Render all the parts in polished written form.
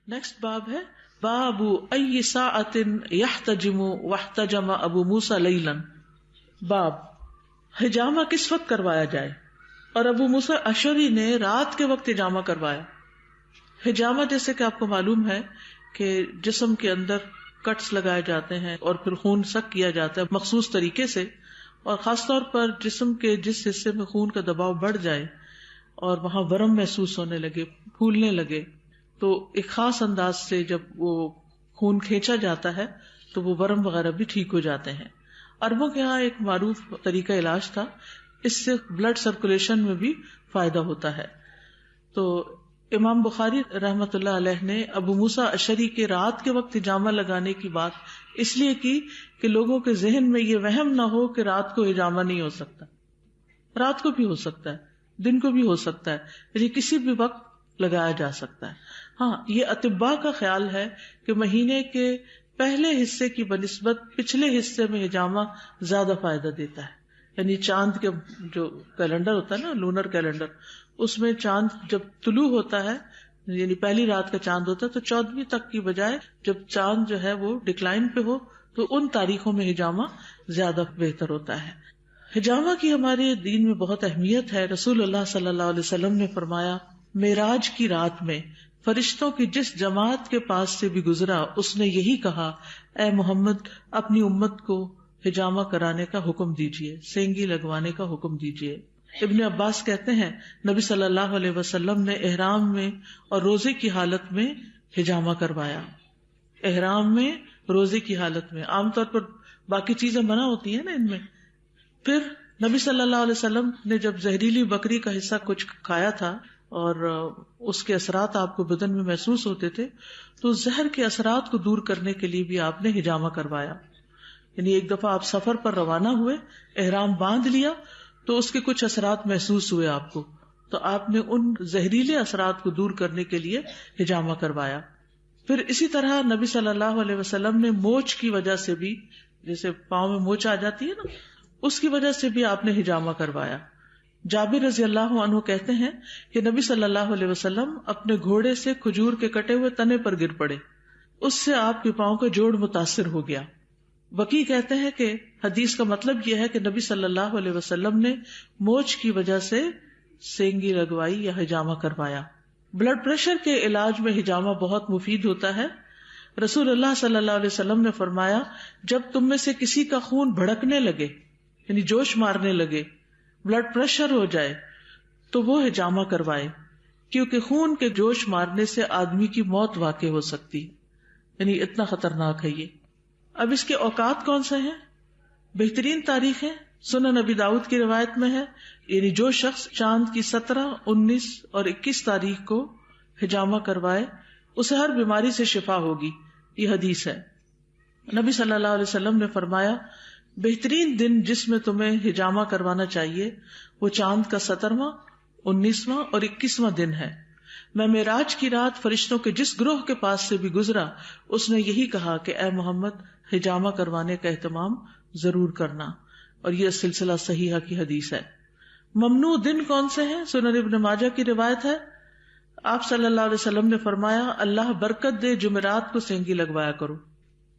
Next باب ہے باب ای ساعۃ یحتجم واحتجم ابو موسیٰ لیلا. باب حجامہ کس وقت کروایا جائے، اور ابو موسیٰ اشعری نے رات کے وقت حجامہ کروایا. حجامہ جیسے کہ آپ کو معلوم ہے کہ جسم کے اندر کٹس لگائے جاتے ہیں اور پھر خون سک کیا جاتا ہے مخصوص طریقے سے، اور خاص طور پر جسم کے جس حصے میں خون کا دباؤ بڑھ جائے اور وہاں ورم محسوس ہونے لگے، پھولنے لگے، تو ایک خاص انداز سے جب وہ خون کھینچا جاتا ہے تو وہ ورم وغیرہ بھی ٹھیک ہو جاتے ہیں. عربوں کے ہاں ایک معروف طریقہ علاج تھا، اس سے بلڈ سرکولیشن میں بھی فائدہ ہوتا ہے. تو امام بخاری رحمۃ اللہ علیہ نے ابو موسیٰ اشعری کے رات کے وقت حجامہ لگانے کی بات اس لیے کی کہ لوگوں کے ذہن میں یہ وہم نہ ہو کہ رات کو حجامہ نہیں ہو سکتا. رات کو بھی ہو سکتا ہے، دن کو بھی ہو سکتا ہے، یعنی کسی بھی وقت لگایا جا سکتا ہے. ہاں، یہ اطباء کا خیال ہے کہ مہینے کے پہلے حصے کی بنسبت پچھلے حصے میں حجامہ زیادہ فائدہ دیتا ہے. یعنی چاند کے جو کیلنڈر ہوتا ہے نا، لونر کیلنڈر، اس میں چاند جب طلوع ہوتا ہے، یعنی پہلی رات کا چاند ہوتا ہے، تو 14ویں تک کی بجائے جب چاند جو ہے وہ ڈکلائن پہ ہو تو ان تاریخوں میں حجامہ زیادہ بہتر ہوتا ہے. حجامہ کی ہمارے دین میں بہت اہمیت ہے. رسول اللہ صلی اللہ علیہ وسلم نے فرمایا، معراج کی رات میں فرشتوں کی جس جماعت کے پاس سے بھی گزرا اس نے یہی کہا، اے محمد اپنی امت کو حجامہ کرانے کا حکم دیجیے، سینگی لگوانے کا حکم دیجیے. ابن عباس کہتے ہیں نبی صلی اللہ علیہ وسلم نے احرام میں اور روزے کی حالت میں حجامہ کروایا. احرام میں، روزے کی حالت میں. عام طور پر باقی چیزیں منع ہوتی ہیں نا ان میں. پھر نبی صلی اللہ علیہ وسلم نے جب زہریلی بکری کا حصہ کچھ کھایا تھا اور اس کے اثرات آپ کو بدن میں محسوس ہوتے تھے، تو زہر کے اثرات کو دور کرنے کے لیے بھی آپ نے حجامہ کروایا. یعنی ایک دفعہ آپ سفر پر روانہ ہوئے، احرام باندھ لیا تو اس کے کچھ اثرات محسوس ہوئے آپ کو، تو آپ نے ان زہریلے اثرات کو دور کرنے کے لیے حجامہ کروایا. پھر اسی طرح نبی صلی اللہ علیہ وسلم نے موچ کی وجہ سے بھی، جیسے پاؤں میں موچ آ جاتی ہے نا، اس کی وجہ سے بھی آپ نے حجامہ کروایا. جابر رضی اللہ عنہ کہتے ہیں کہ نبی صلی اللہ علیہ وسلم اپنے گھوڑے سے کھجور کے کٹے ہوئے تنے پر گر پڑے، اس سے آپ کے پاؤں کا جوڑ متاثر ہو گیا. وکیع کہتے ہیں کہ حدیث کا مطلب یہ ہے کہ نبی صلی اللہ علیہ وسلم نے موچ کی وجہ سے سینگی لگوائی یا حجامہ کروایا. بلڈ پریشر کے علاج میں حجامہ بہت مفید ہوتا ہے. رسول اللہ صلی اللہ علیہ وسلم نے فرمایا، جب تم میں سے کسی کا خون بھڑکنے لگے، یعنی جوش مارنے لگے، بلڈ پریشر ہو جائے، تو وہ حجامہ کروائے، کیونکہ خون کے جوش مارنے سے آدمی کی موت واقع ہو سکتی، یعنی اتنا خطرناک ہے یہ. اب اس کے اوقات کون سے ہیں؟ بہترین تاریخیں سنن نبی داؤد کی روایت میں ہے، یعنی جو شخص چاند کی 17، 19 اور 21 تاریخ کو حجامہ کروائے اسے ہر بیماری سے شفا ہوگی. یہ حدیث ہے. نبی صلی اللہ علیہ وسلم نے فرمایا، بہترین دن جس میں تمہیں حجامہ کروانا چاہیے وہ چاند کا 17واں، 19واں اور 21واں دن ہے. میں معراج کی رات فرشتوں کے جس گروہ کے پاس سے بھی گزرا اس نے یہی کہا کہ اے محمد حجامہ کروانے کا اہتمام ضرور کرنا. اور یہ سلسلہ صحیحہ کی حدیث ہے. ممنوع دن کون سے ہیں؟ سنن ابن ماجہ کی روایت ہے، آپ صلی اللہ علیہ وسلم نے فرمایا، اللہ برکت دے جمعرات کو سینگی لگوایا کرو.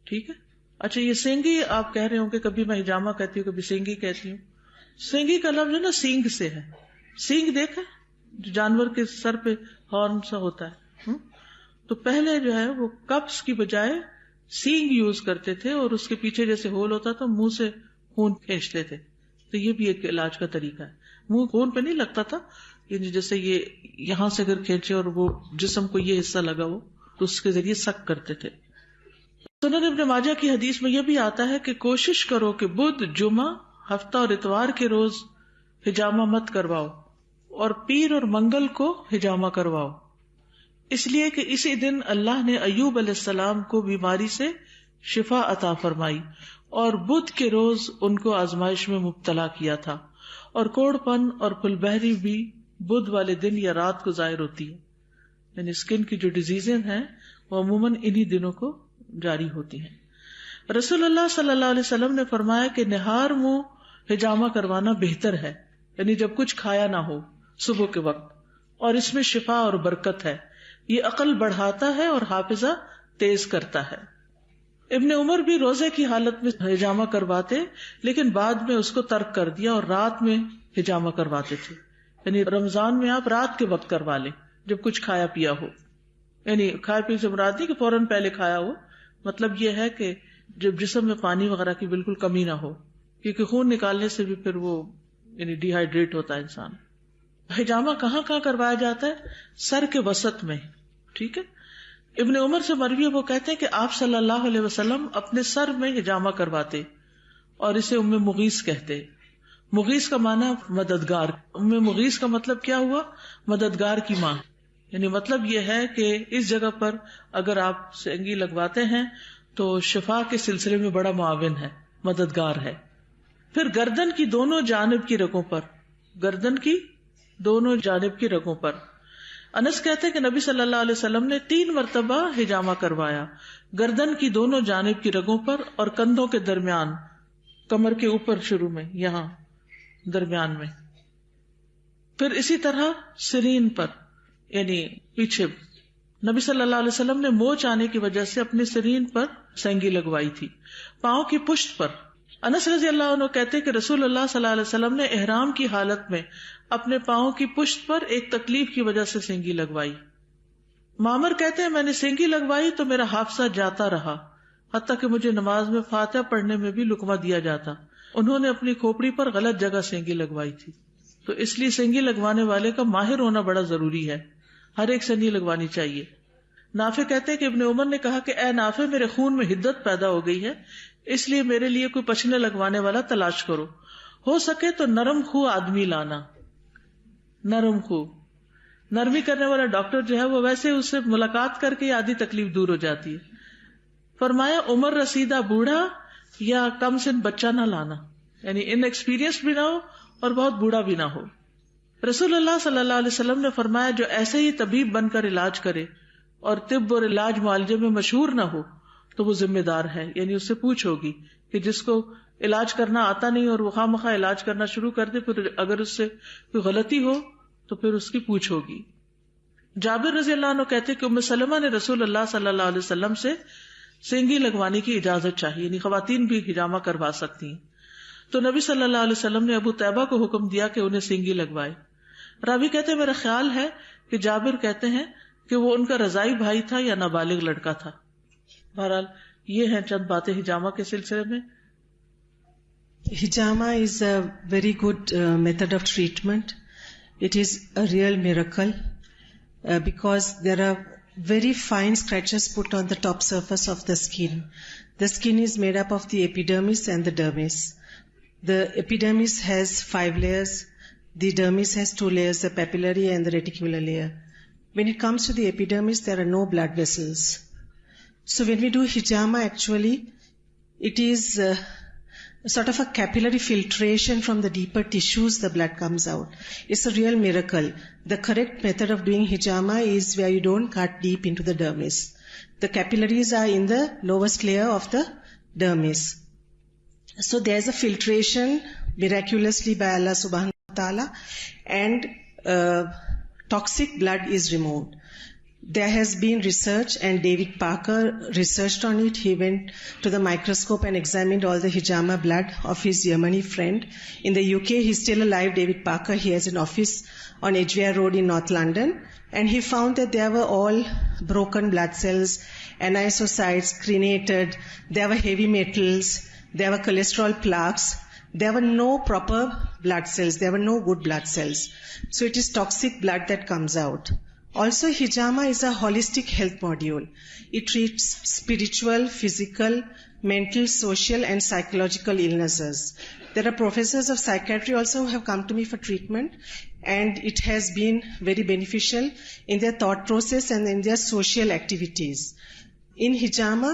ٹھیک ہے. اچھا، یہ سینگی آپ کہہ رہے ہوں کہ کبھی میں حجامہ کہتی ہوں، کبھی سینگی کہتی ہوں. سینگی کا لفظ ہے نا سینگ سے ہے. سینگ دیکھا جو جانور کے سر پہ ہارن سا ہوتا ہے، تو پہلے جو ہے وہ کپس کی بجائے سینگ یوز کرتے تھے اور اس کے پیچھے جیسے ہول ہوتا تھا منہ سے خون کھینچتے تھے. تو یہ بھی ایک علاج کا طریقہ ہے. منہ خون پہ نہیں لگتا تھا، یعنی جیسے یہ یہاں سے اگر کھینچے اور وہ جسم کو یہ حصہ لگا ہو تو اس کے ذریعے سک کرتے تھے. سنن ابن ماجہ کی حدیث میں یہ بھی آتا ہے کہ کوشش کرو کہ بدھ، جمعہ، ہفتہ اور اتوار کے روز حجامہ مت کرواؤ اور پیر اور منگل کو حجامہ کرواؤ، اس لیے کہ اسی دن اللہ نے ایوب علیہ السلام کو بیماری سے شفا عطا فرمائی اور بدھ کے روز ان کو آزمائش میں مبتلا کیا تھا. اور کوڑ پن اور پھل بہری بھی بدھ والے دن یا رات کو ظاہر ہوتی ہے. یعنی اسکن کی جو ڈیزیزیں ہیں وہ عموماً انہی دنوں کو جاری ہوتی ہیں. رسول اللہ صلی اللہ علیہ وسلم نے فرمایا کہ نہار منہ حجامہ کروانا بہتر ہے، یعنی جب کچھ کھایا نہ ہو صبح کے وقت، اور اس میں شفا اور برکت ہے. یہ عقل بڑھاتا ہے اور حافظہ تیز کرتا ہے. ابن عمر بھی روزے کی حالت میں ہجامہ کرواتے لیکن بعد میں اس کو ترک کر دیا اور رات میں ہجامہ کرواتے تھے. یعنی رمضان میں آپ رات کے وقت کروا لیں جب کچھ کھایا پیا ہو. یعنی کھایا پی سے مراد نہیں کہ فوراً پہلے کھایا ہو، مطلب یہ ہے کہ جب جسم میں پانی وغیرہ کی بالکل کمی نہ ہو، کیونکہ خون نکالنے سے بھی پھر وہ یعنی ڈی ہائیڈریٹ ہوتا ہے انسان. ہجامہ کہاں کہاں کروایا جاتا ہے؟ سر کے وسط میں. ٹھیک ہے. ابن عمر سے مروی ہے، وہ کہتے ہیں کہ آپ صلی اللہ علیہ وسلم اپنے سر میں ہجامہ کرواتے اور اسے ام مغیث کہتے. مغیث کا معنی مددگار. ام مغیث کا مطلب کیا ہوا؟ مددگار کی ماں. یعنی مطلب یہ ہے کہ اس جگہ پر اگر آپ سینگی لگواتے ہیں تو شفا کے سلسلے میں بڑا معاون ہے، مددگار ہے. پھر گردن کی دونوں جانب کی رگوں پر، گردن کی دونوں جانب کی رگوں پر. انس کہتے ہیں کہ نبی صلی اللہ علیہ وسلم نے 3 مرتبہ ہجامہ کروایا، گردن کی دونوں جانب کی رگوں پر اور کندھوں کے درمیان، کمر کے اوپر شروع میں، یہاں درمیان میں. پھر اسی طرح سرین پر، یعنی پیچھے. نبی صلی اللہ علیہ وسلم نے موچ آنے کی وجہ سے اپنی سرین پر سینگی لگوائی تھی. پاؤں کی پشت پر. انس رضی اللہ عنہ کہتے ہیں کہ رسول اللہ صلی اللہ علیہ وسلم نے احرام کی حالت میں اپنے پاؤں کی پشت پر ایک تکلیف کی وجہ سے سینگی لگوائی. معمر کہتے ہیں میں نے سینگی لگوائی تو میرا حافظہ جاتا رہا، حتیٰ کہ مجھے نماز میں فاتحہ پڑھنے میں بھی لقمہ دیا جاتا. انہوں نے اپنی کھوپڑی پر غلط جگہ سینگی لگوائی تھی. تو اس لیے سینگی لگوانے والے کا ماہر ہونا بڑا ضروری ہے، ہر ایک سے نہیں لگوانی چاہیے. نافع کہتے ہیں کہ ابن عمر نے کہا کہ اے نافع، میرے خون میں حدت پیدا ہو گئی ہے، اس لیے میرے لیے کوئی پچھنے لگوانے والا تلاش کرو، ہو سکے تو نرم خو آدمی لانا. نرم خو، نرمی کرنے والا ڈاکٹر جو ہے وہ ویسے اس سے ملاقات کر کے آدھی تکلیف دور ہو جاتی ہے. فرمایا عمر رسیدہ بوڑھا یا کم سن بچہ نہ لانا، یعنی ان ایکسپیرینس بھی نہ ہو اور بہت بوڑھا بھی نہ ہو. رسول اللہ صلی اللہ علیہ وسلم نے فرمایا جو ایسے ہی طبیب بن کر علاج کرے اور طب اور علاج معالجے میں مشہور نہ ہو تو وہ ذمہ دار ہے. یعنی اس سے پوچھ ہوگی کہ جس کو علاج کرنا آتا نہیں اور وہ خواہ مخواہ علاج کرنا شروع کر دے، پھر اگر اس سے کوئی غلطی ہو تو پھر اس کی پوچھ ہوگی. جابر رضی اللہ عنہ کہتے کہ ام سلمہ نے رسول اللہ صلی اللہ علیہ وسلم سے سینگی لگوانے کی اجازت چاہیے، یعنی خواتین بھی ہجامہ کروا سکتی ہیں. تو نبی صلی اللہ علیہ وسلم نے ابو طیبہ کو حکم دیا کہ انہیں سینگی لگوائے. راوی کہتے میرا خیال ہے کہ جابر کہتے ہیں کہ وہ ان کا رضائی بھائی تھا یا نابالغ لڑکا تھا. بہرحال یہ ہیں چند باتیں ہجامہ کے سلسلے میں. Hijama is a very good method of treatment. It is a real miracle because there are very fine scratches put on the top surface of the skin. The skin is made up of the epidermis and the dermis. The epidermis has 5 layers. The dermis has 2 layers, the papillary and the reticular layer. When it comes to the epidermis, there are no blood vessels. So when we do hijama, actually, it is sort of a capillary filtration from the deeper tissues, the blood comes out. It's a real miracle. The correct method of doing hijama is where you don't cut deep into the dermis. The capillaries are in the lowest layer of the dermis. So there's a filtration miraculously by Allah subhanahu wa ta'ala, and toxic blood is removed. There has been research, and David Parker researched on it. He went to the microscope and examined all the hijama blood of his Yemeni friend. In the UK, he's still alive, David Parker. He has an office on Edgware Road in North London. And he found that there were all broken blood cells, anisocytes, crenated, there were heavy metals, there were cholesterol plaques. There were no proper blood cells. There were no good blood cells. So it is toxic blood that comes out. Also, hijama is a holistic health module. It treats spiritual, physical, mental, social and psychological illnesses. There are professors of psychiatry also who have come to me for treatment, and it has been very beneficial in their thought process and in their social activities. In hijama,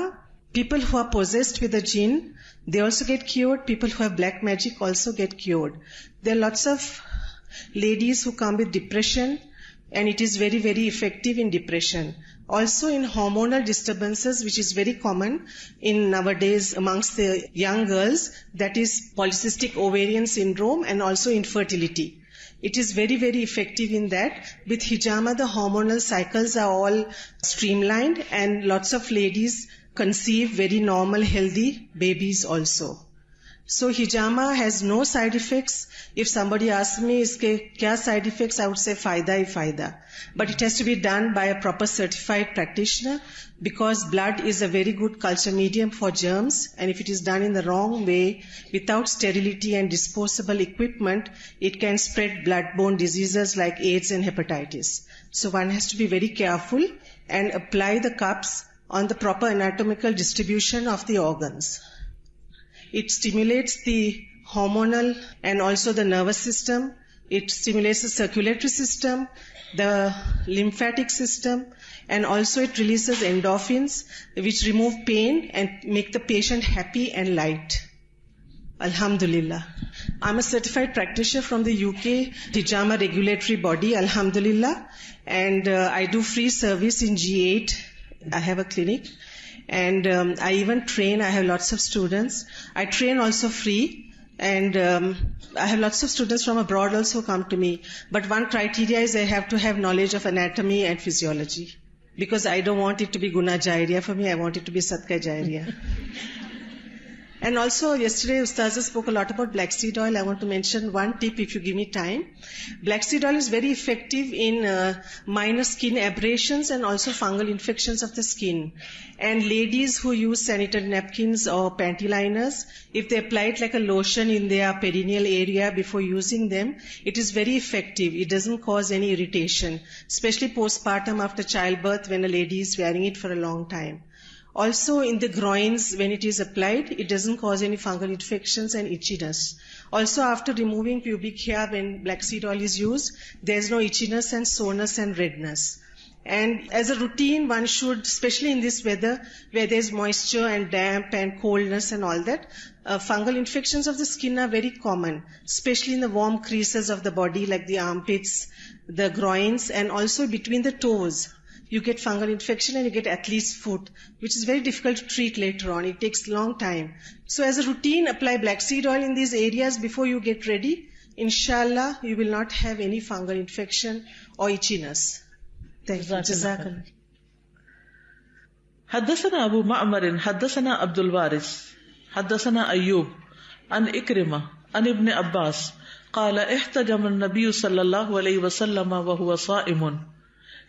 people who are possessed with a jinn, they also get cured. People who have black magic also get cured. There are lots of ladies who come with depression, and it is very, very effective in depression. Also in hormonal disturbances, which is very common in nowadays amongst the young girls, that is polycystic ovarian syndrome and also infertility. It is very, very effective in that. With hijama, the hormonal cycles are all streamlined and lots of ladies conceive very normal, healthy babies also. So hijama has no side effects. If somebody asks me, iske kya side effects, I would say faida hi faida. But it has to be done by a proper certified practitioner, because blood is a very good culture medium for germs, and if it is done in the wrong way, without sterility and disposable equipment, it can spread bloodborne diseases like AIDS and hepatitis. So one has to be very careful and apply the cups on the proper anatomical distribution of the organs. It stimulates the hormonal and also the nervous system. It stimulates the circulatory system, the lymphatic system, and also it releases endorphins, which remove pain and make the patient happy and light. Alhamdulillah. I'm a certified practitioner from the UK Hijama regulatory body, Alhamdulillah, and I do free service in G8. I have a clinic. And I even train. I have lots of students. I train also free, and I have lots of students from abroad also come to me. But one criteria is I have to have knowledge of anatomy and physiology, because I don't want it to be guna jairiya for me. I want it to be sadka jairiya. And also yesterday Ustaza spoke a lot about black seed oil. I want to mention one tip if you give me time. Black seed oil is very effective in minor skin abrasions and also fungal infections of the skin. And ladies who use sanitary napkins or panty liners, if they apply it like a lotion in their perineal area before using them, it is very effective. It doesn't cause any irritation, especially postpartum after childbirth when a lady is wearing it for a long time. Also in the groins, when it is applied, it doesn't cause any fungal infections and itchiness. Also after removing pubic hair, when black seed oil is used, there's no itchiness and soreness and redness. And as a routine, one should, especially in this weather where there's moisture and damp and coldness and all that, fungal infections of the skin are very common, especially in the warm creases of the body like the armpits, the groins, and also between the toes. You get fungal infection and you get athlete's foot, which is very difficult to treat later on. It takes a long time. So as a routine, apply black seed oil in these areas before you get ready. Inshallah, you will not have any fungal infection or itchiness. Thank you. Jazakallah. حدثنا أبو معمر حدثنا عبد الوارث حدثنا أيوب عن إكرمة عن ابن عباس قال احتجم النبي صلى الله عليه وسلم وهو صائم.